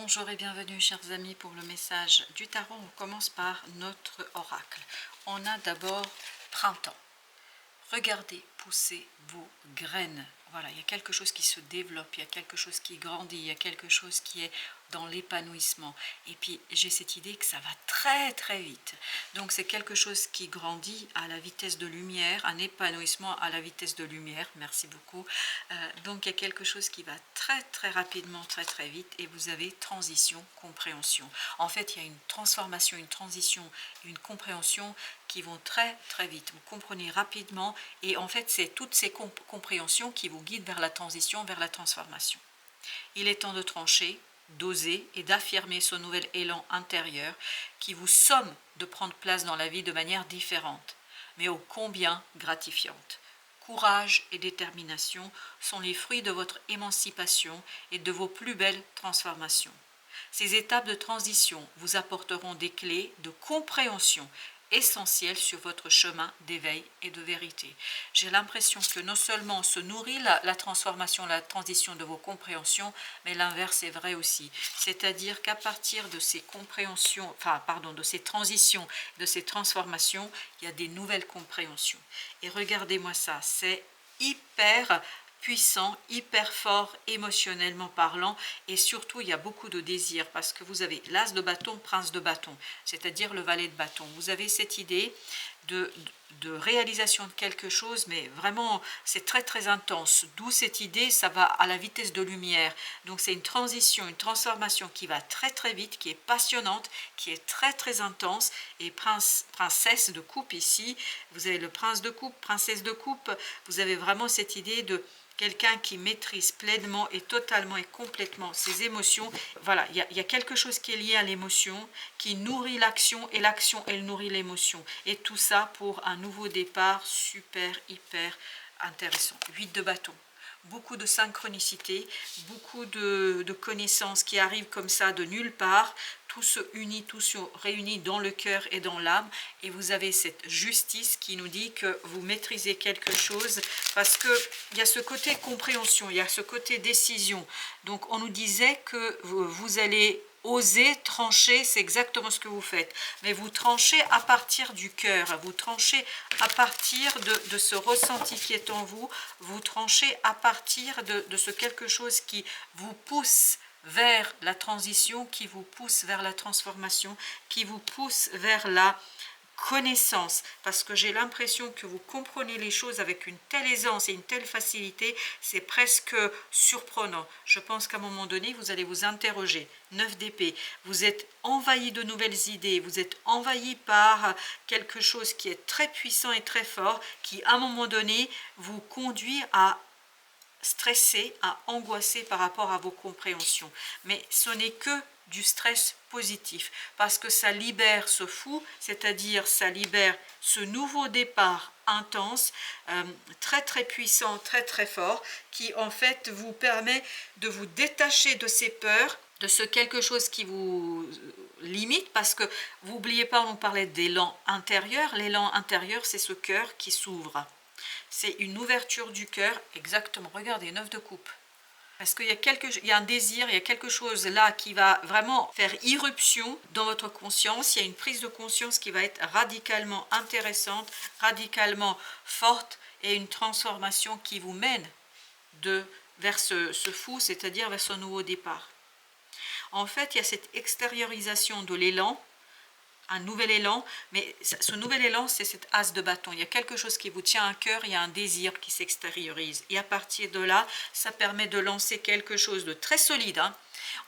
Bonjour et bienvenue chers amis pour le message du tarot. On commence par notre oracle. On a d'abord printemps. Regardez pousser vos graines. Voilà, il y a quelque chose qui se développe, il y a quelque chose qui grandit, il y a quelque chose qui est dans l'épanouissement. Et puis j'ai cette idée que ça va très très vite. Donc c'est quelque chose qui grandit à la vitesse de lumière, un épanouissement à la vitesse de lumière. Merci beaucoup. Donc il y a quelque chose qui va très très rapidement, très très vite. Et vous avez transition, compréhension. En fait, il y a une transformation, une transition, une compréhension qui vont très très vite. Vous comprenez rapidement et en fait c'est toutes ces compréhensions qui vous guident vers la transition, vers la transformation. Il est temps de trancher, d'oser et d'affirmer ce nouvel élan intérieur qui vous somme de prendre place dans la vie de manière différente, mais ô combien gratifiante. Courage et détermination sont les fruits de votre émancipation et de vos plus belles transformations. Ces étapes de transition vous apporteront des clés de compréhension essentielles sur votre chemin d'éveil et de vérité. J'ai l'impression que non seulement se nourrit la transformation, la transition de vos compréhensions, mais l'inverse est vrai aussi. C'est-à-dire qu'à partir de ces compréhensions, de ces transitions, de ces transformations, il y a des nouvelles compréhensions. Et regardez-moi ça, c'est hyper puissant, hyper fort émotionnellement parlant, et surtout il y a beaucoup de désir parce que vous avez l'as de bâton, prince de bâton, c'est-à-dire le valet de bâton. Vous avez cette idée de réalisation de quelque chose, mais vraiment c'est très très intense, d'où cette idée, ça va à la vitesse de lumière. Donc c'est une transition, une transformation qui va très très vite, qui est passionnante, qui est très très intense. Et princesse de coupe ici, vous avez le prince de coupe, princesse de coupe, vous avez vraiment cette idée de quelqu'un qui maîtrise pleinement et totalement et complètement ses émotions. Voilà, il y a quelque chose qui est lié à l'émotion, qui nourrit l'action, et l'action, elle nourrit l'émotion. Et tout ça pour un nouveau départ super, hyper intéressant. 8 de bâton. Beaucoup de synchronicité, beaucoup de connaissances qui arrivent comme ça de nulle part. Tout se unit, tout se réunit dans le cœur et dans l'âme. Et vous avez cette justice qui nous dit que vous maîtrisez quelque chose, parce qu'il y a ce côté compréhension, il y a ce côté décision. Donc on nous disait que vous allez oser trancher, c'est exactement ce que vous faites. Mais vous tranchez à partir du cœur, vous tranchez à partir de ce ressenti qui est en vous, vous tranchez à partir de ce quelque chose qui vous pousse vers la transition, qui vous pousse vers la transformation, qui vous pousse vers la connaissance, parce que j'ai l'impression que vous comprenez les choses avec une telle aisance et une telle facilité, c'est presque surprenant. Je pense qu'à un moment donné, vous allez vous interroger. 9 d'épée, vous êtes envahi de nouvelles idées, vous êtes envahi par quelque chose qui est très puissant et très fort, qui à un moment donné vous conduit à stresser, à angoisser par rapport à vos compréhensions. Mais ce n'est que du stress positif, parce que ça libère ce fou, c'est-à-dire ça libère ce nouveau départ intense, très très puissant, très très fort, qui en fait vous permet de vous détacher de ces peurs, de ce quelque chose qui vous limite, parce que vous n'oubliez pas, on parlait d'élan intérieur. L'élan intérieur, c'est ce cœur qui s'ouvre. C'est une ouverture du cœur, exactement. Regardez, 9 de coupe. Parce qu'il y a un désir, il y a quelque chose là qui va vraiment faire irruption dans votre conscience. Il y a une prise de conscience qui va être radicalement intéressante, radicalement forte, et une transformation qui vous mène vers ce fou, c'est-à-dire vers ce nouveau départ. En fait, il y a cette extériorisation de l'élan, un nouvel élan, mais ce nouvel élan, c'est cet as de bâton. Il y a quelque chose qui vous tient à cœur, il y a un désir qui s'extériorise. Et à partir de là, ça permet de lancer quelque chose de très solide.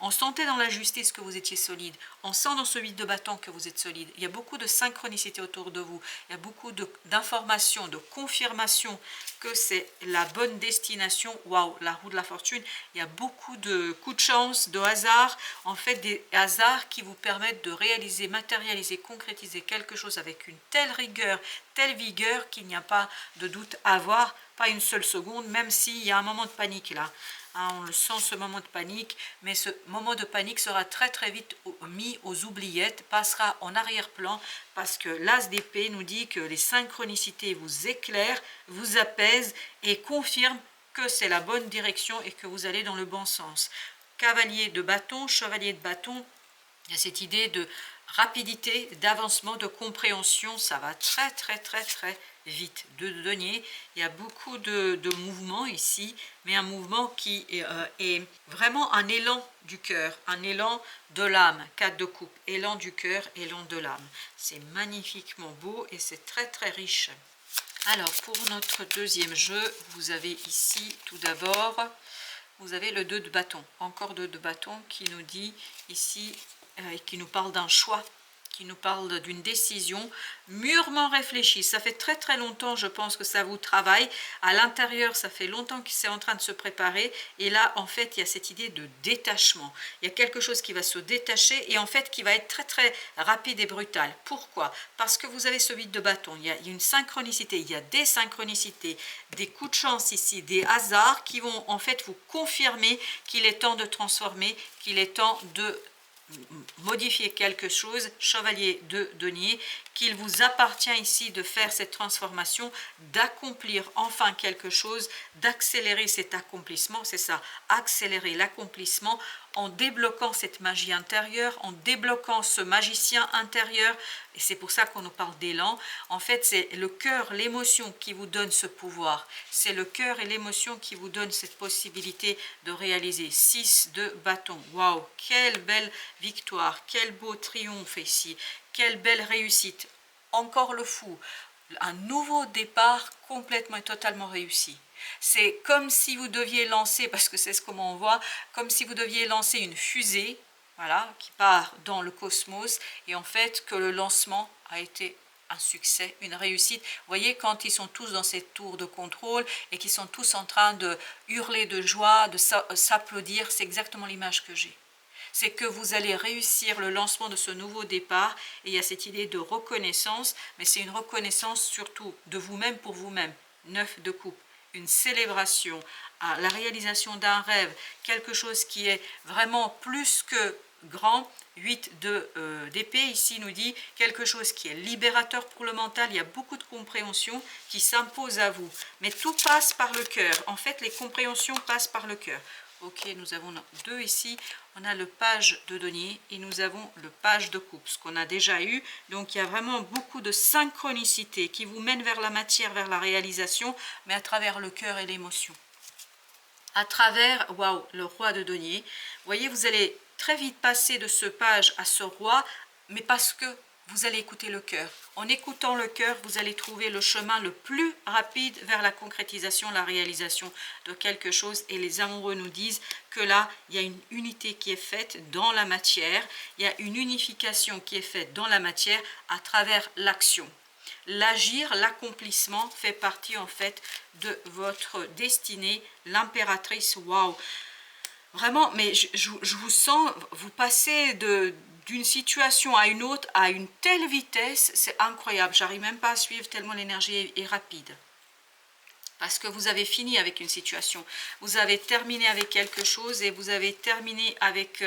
On sentait dans la justice que vous étiez solide. On sent dans ce 8 de bâton que vous êtes solide. Il y a beaucoup de synchronicité autour de vous. Il y a beaucoup d'informations, de confirmations que c'est la bonne destination. Waouh, la roue de la fortune. Il y a beaucoup de coups de chance, de hasard. En fait, des hasards qui vous permettent de réaliser, matérialiser, concrétiser quelque chose avec une telle rigueur, telle vigueur qu'il n'y a pas de doute à avoir, pas une seule seconde, même s'il y a un moment de panique là. On le sent, ce moment de panique, mais ce moment de panique sera très très vite mis aux oubliettes, passera en arrière-plan, parce que l'as d'épée nous dit que les synchronicités vous éclairent, vous apaisent et confirment que c'est la bonne direction et que vous allez dans le bon sens. cavalier de bâton, chevalier de bâton. Il y a cette idée de rapidité, d'avancement, de compréhension, ça va très vite. De denier, il y a beaucoup de mouvements ici, mais un mouvement qui est vraiment un élan du cœur, un élan de l'âme. 4 de coupe, élan du cœur, élan de l'âme. C'est magnifiquement beau et c'est très riche. Alors pour notre deuxième jeu, vous avez ici tout d'abord, vous avez le 2 de bâton, encore 2 de bâton qui nous dit ici, qui nous parle d'un choix, qui nous parle d'une décision mûrement réfléchie. Ça fait très longtemps, je pense, que ça vous travaille. À l'intérieur, ça fait longtemps que c'est en train de se préparer. Et là, en fait, il y a cette idée de détachement. Il y a quelque chose qui va se détacher et en fait, qui va être très rapide et brutal. Pourquoi? Parce que vous avez ce 8 de bâton. Il y a une synchronicité, il y a des synchronicités, des coups de chance ici, des hasards qui vont en fait vous confirmer qu'il est temps de transformer, qu'il est temps de modifier quelque chose, chevalier de denier, qu'il vous appartient ici de faire cette transformation, d'accomplir enfin quelque chose, d'accélérer cet accomplissement, c'est ça, accélérer l'accomplissement en débloquant cette magie intérieure, en débloquant ce magicien intérieur, et c'est pour ça qu'on nous parle d'élan. En fait, c'est le cœur, l'émotion qui vous donne ce pouvoir, c'est le cœur et l'émotion qui vous donnent cette possibilité de réaliser. 6 de bâton, waouh, quelle belle victoire, quel beau triomphe ici, quelle belle réussite, encore le fou, un nouveau départ complètement et totalement réussi. C'est comme si vous deviez lancer, parce que c'est ce qu'on voit, comme si vous deviez lancer une fusée, voilà, qui part dans le cosmos, et en fait que le lancement a été un succès, une réussite. Vous voyez, quand ils sont tous dans cette tour de contrôle et qu'ils sont tous en train de hurler de joie, de s'applaudir, c'est exactement l'image que j'ai. C'est que vous allez réussir le lancement de ce nouveau départ, et il y a cette idée de reconnaissance, mais c'est une reconnaissance surtout de vous-même pour vous-même. 9 de coupe, une célébration à la réalisation d'un rêve, quelque chose qui est vraiment plus que grand. 8 d'épée ici nous dit quelque chose qui est libérateur pour le mental. Il y a beaucoup de compréhension qui s'impose à vous, mais tout passe par le cœur. En fait, les compréhensions passent par le cœur. Ok, nous avons 2 ici, on a le page de denier et nous avons le page de coupe, ce qu'on a déjà eu. Donc il y a vraiment beaucoup de synchronicité qui vous mène vers la matière, vers la réalisation, mais à travers le cœur et l'émotion. À travers, waouh, le roi de denier. Vous voyez, vous allez très vite passer de ce page à ce roi, mais parce que vous allez écouter le cœur. En écoutant le cœur, vous allez trouver le chemin le plus rapide vers la concrétisation, la réalisation de quelque chose. Et les amoureux nous disent que là, il y a une unité qui est faite dans la matière, il y a une unification qui est faite dans la matière à travers l'action. L'agir, l'accomplissement fait partie en fait de votre destinée, l'impératrice. Waouh! Vraiment, mais je vous sens, vous passez d'une situation à une autre à une telle vitesse, c'est incroyable. J'arrive même pas à suivre tellement l'énergie est rapide. Parce que vous avez fini avec une situation, vous avez terminé avec quelque chose et vous avez terminé avec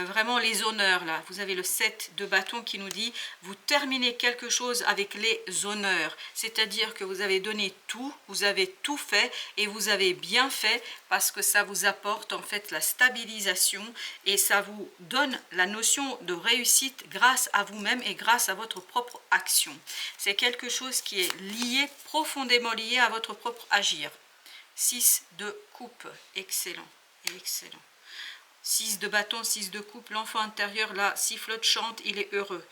vraiment les honneurs là. Vous avez le 7 de bâton qui nous dit, vous terminez quelque chose avec les honneurs. C'est-à-dire que vous avez donné tout, vous avez tout fait et vous avez bien fait parce que ça vous apporte en fait la stabilisation et ça vous donne la notion de réussite grâce à vous-même et grâce à votre propre action. C'est quelque chose qui est lié, profondément lié à votre propre agir. 6 de coupe, excellent, excellent. 6 de bâton, 6 de coupe, l'enfant intérieur, là, sifflote, chante, il est heureux.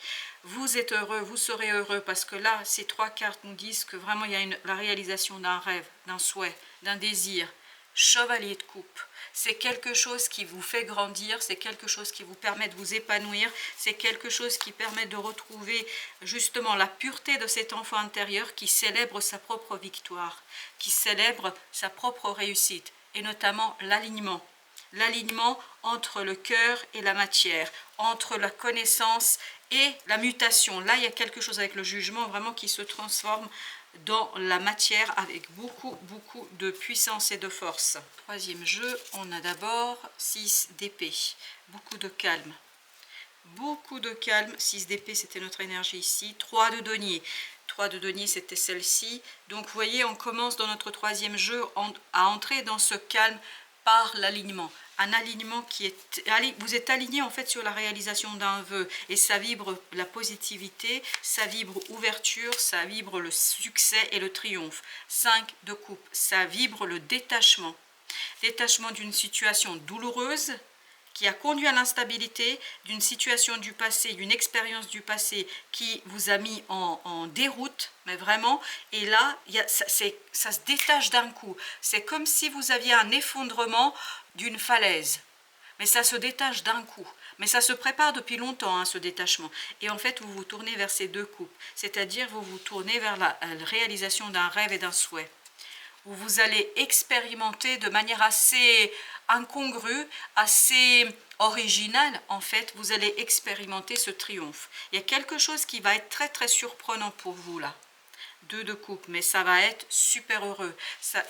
Vous êtes heureux, vous serez heureux, parce que là, ces 3 cartes nous disent que vraiment, il y a la réalisation d'un rêve, d'un souhait, d'un désir. Chevalier de coupe, c'est quelque chose qui vous fait grandir, c'est quelque chose qui vous permet de vous épanouir, c'est quelque chose qui permet de retrouver justement la pureté de cet enfant intérieur qui célèbre sa propre victoire, qui célèbre sa propre réussite, et notamment l'alignement. L'alignement entre le cœur et la matière, entre la connaissance et la mutation. Là, il y a quelque chose avec le jugement vraiment qui se transforme dans la matière avec beaucoup de puissance et de force. Troisième jeu, on a d'abord 6 d'épée, beaucoup de calme. Beaucoup de calme, 6 d'épée c'était notre énergie ici, 3 de denier. 3 de denier c'était celle-ci. Donc vous voyez, on commence dans notre troisième jeu à entrer dans ce calme par l'alignement. Un alignement qui est... Vous êtes aligné en fait sur la réalisation d'un vœu et ça vibre la positivité, ça vibre ouverture, ça vibre le succès et le triomphe. 5 de coupe, ça vibre le détachement. Détachement d'une situation douloureuse qui a conduit à l'instabilité, d'une situation du passé, d'une expérience du passé qui vous a mis en déroute, mais vraiment, et là, ça se détache d'un coup. C'est comme si vous aviez un effondrement d'une falaise, mais ça se détache d'un coup. Mais ça se prépare depuis longtemps, hein, ce détachement. Et en fait, vous vous tournez vers ces deux coupes, c'est-à-dire vous vous tournez vers la réalisation d'un rêve et d'un souhait, où vous allez expérimenter de manière assez incongrue, assez originale, en fait, vous allez expérimenter ce triomphe. Il y a quelque chose qui va être très très surprenant pour vous là. 2 de coupe, mais ça va être super heureux.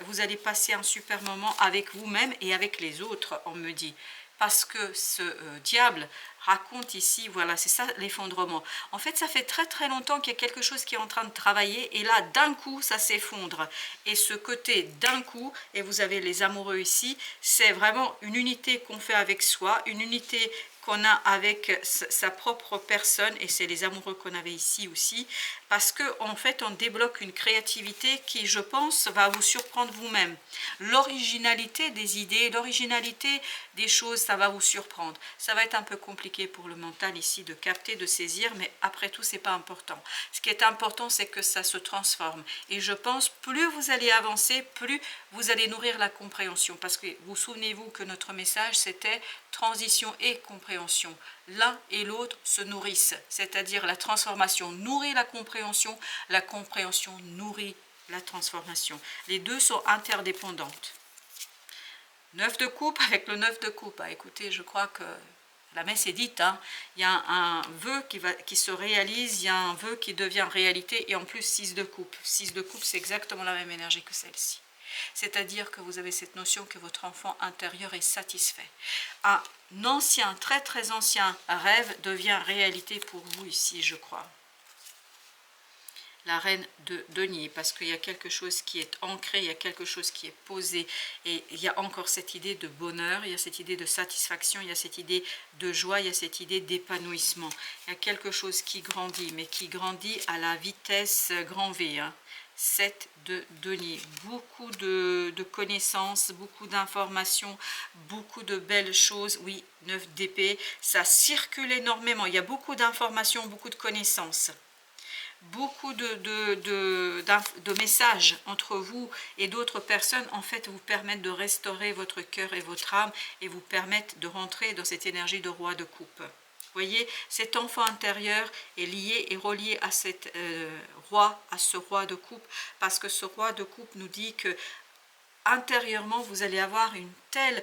Vous allez passer un super moment avec vous-même et avec les autres, on me dit. Parce que ce diable raconte ici, voilà, c'est ça l'effondrement. En fait, ça fait très très longtemps qu'il y a quelque chose qui est en train de travailler et là, d'un coup, ça s'effondre. Et ce côté d'un coup, et vous avez les amoureux ici, c'est vraiment une unité qu'on fait avec soi, une unité qu'on a avec sa propre personne, et c'est les amoureux qu'on avait ici aussi, parce que en fait on débloque une créativité qui, je pense, va vous surprendre vous-même. L'originalité des idées, l'originalité des choses, ça va vous surprendre. Ça va être un peu compliqué pour le mental ici de capter, de saisir, mais après tout c'est pas important. Ce qui est important, c'est que ça se transforme, et je pense plus vous allez avancer, plus vous allez nourrir la compréhension, parce que vous souvenez-vous que notre message c'était transition et compréhension. L'un et l'autre se nourrissent, c'est-à-dire la transformation nourrit la compréhension nourrit la transformation. Les deux sont interdépendantes. 9 de coupe avec le 9 de coupe. Ah, écoutez, je crois que la messe est dite, hein. Il y a un vœu qui se réalise, il y a un vœu qui devient réalité, et en plus 6 de coupe. 6 de coupe, c'est exactement la même énergie que celle-ci. C'est-à-dire que vous avez cette notion que votre enfant intérieur est satisfait. Un ancien, très très ancien rêve devient réalité pour vous ici, je crois. La reine de denier, parce qu'il y a quelque chose qui est ancré, il y a quelque chose qui est posé, et il y a encore cette idée de bonheur, il y a cette idée de satisfaction, il y a cette idée de joie, il y a cette idée d'épanouissement. Il y a quelque chose qui grandit, mais qui grandit à la vitesse grand V, hein. 7 de denier, beaucoup de connaissances, beaucoup d'informations, beaucoup de belles choses. Oui, 9 d'épée, ça circule énormément, il y a beaucoup d'informations, beaucoup de connaissances, beaucoup de messages entre vous et d'autres personnes, en fait, vous permettent de restaurer votre cœur et votre âme, et vous permettent de rentrer dans cette énergie de roi de coupe. Vous voyez, cet enfant intérieur est lié et relié à cette à ce roi de coupe, parce que ce roi de coupe nous dit que intérieurement vous allez avoir une telle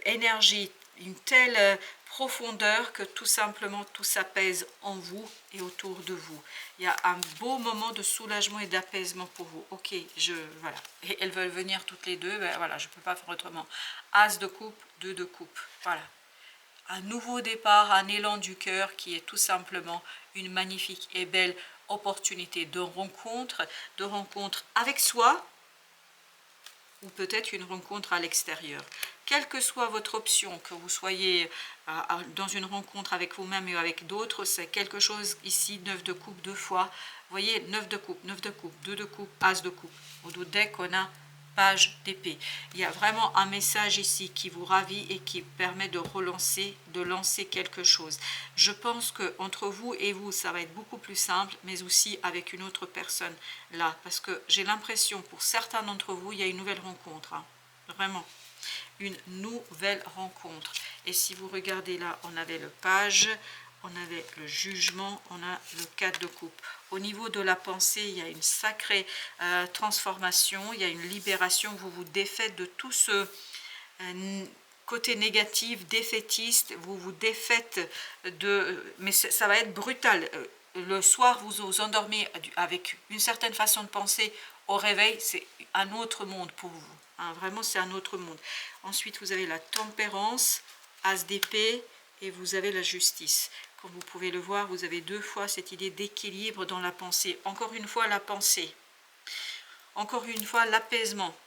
énergie, une telle profondeur, que tout simplement tout s'apaise en vous et autour de vous. Il y a un beau moment de soulagement et d'apaisement pour vous. Ok, voilà. Et elles veulent venir toutes les deux, ben voilà, je ne peux pas faire autrement. As de coupe, 2 de coupe, voilà. Un nouveau départ, un élan du cœur qui est tout simplement une magnifique et belle opportunité de rencontre avec soi, ou peut-être une rencontre à l'extérieur. Quelle que soit votre option, que vous soyez dans une rencontre avec vous-même et avec d'autres, c'est quelque chose ici, 9 de coupe 2 fois. Vous voyez, 9 de coupe, 9 de coupe, 2 de coupe, as de coupe. Au dos deck, on a page d'épée. Il y a vraiment un message ici qui vous ravit et qui permet de lancer quelque chose. Je pense que entre vous et vous, ça va être beaucoup plus simple, mais aussi avec une autre personne là, parce que j'ai l'impression, pour certains d'entre vous, il y a une nouvelle rencontre, hein. Vraiment une nouvelle rencontre. Et si vous regardez là, on avait le page, on avait le jugement, on a le 4 de coupe. Au niveau de la pensée, il y a une sacrée transformation, il y a une libération, vous vous défaites de tout ce côté négatif, défaitiste, vous vous défaites mais ça va être brutal. Le soir, vous vous endormez avec une certaine façon de penser, au réveil, c'est un autre monde pour vous. Hein, vraiment, c'est un autre monde. Ensuite, vous avez la tempérance, as d'épée, et vous avez la justice. Comme vous pouvez le voir, vous avez 2 fois cette idée d'équilibre dans la pensée. Encore une fois, la pensée. Encore une fois, l'apaisement.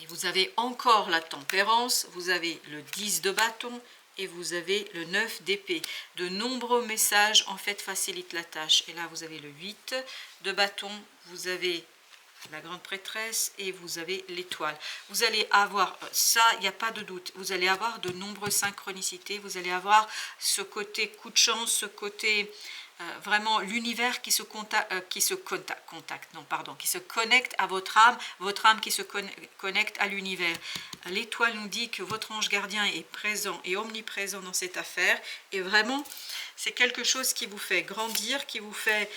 Et vous avez encore la tempérance, vous avez le 10 de bâton et vous avez le 9 d'épée. De nombreux messages en fait facilitent la tâche. Et là vous avez le 8 de bâton, vous avez la grande prêtresse et vous avez l'étoile. Vous allez avoir, ça il n'y a pas de doute, vous allez avoir de nombreuses synchronicités, vous allez avoir ce côté coup de chance, ce côté vraiment l'univers qui se connecte à votre âme qui se connecte à l'univers. L'étoile nous dit que votre ange gardien est présent et omniprésent dans cette affaire, et vraiment c'est quelque chose qui vous fait grandir, qui vous fait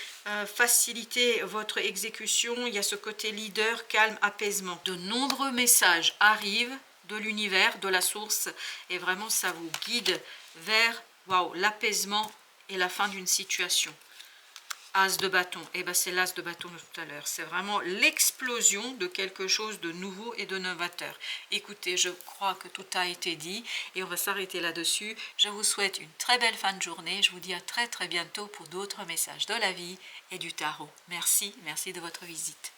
faciliter votre exécution. Il y a ce côté leader, calme, apaisement. De nombreux messages arrivent de l'univers, de la source, et vraiment ça vous guide vers l'apaisement et la fin d'une situation. As de bâton, et ben c'est l'as de bâton de tout à l'heure. C'est vraiment l'explosion de quelque chose de nouveau et de novateur. Écoutez, je crois que tout a été dit et on va s'arrêter là-dessus. Je vous souhaite une très belle fin de journée. Je vous dis à très bientôt pour d'autres messages de la vie et du tarot. Merci de votre visite.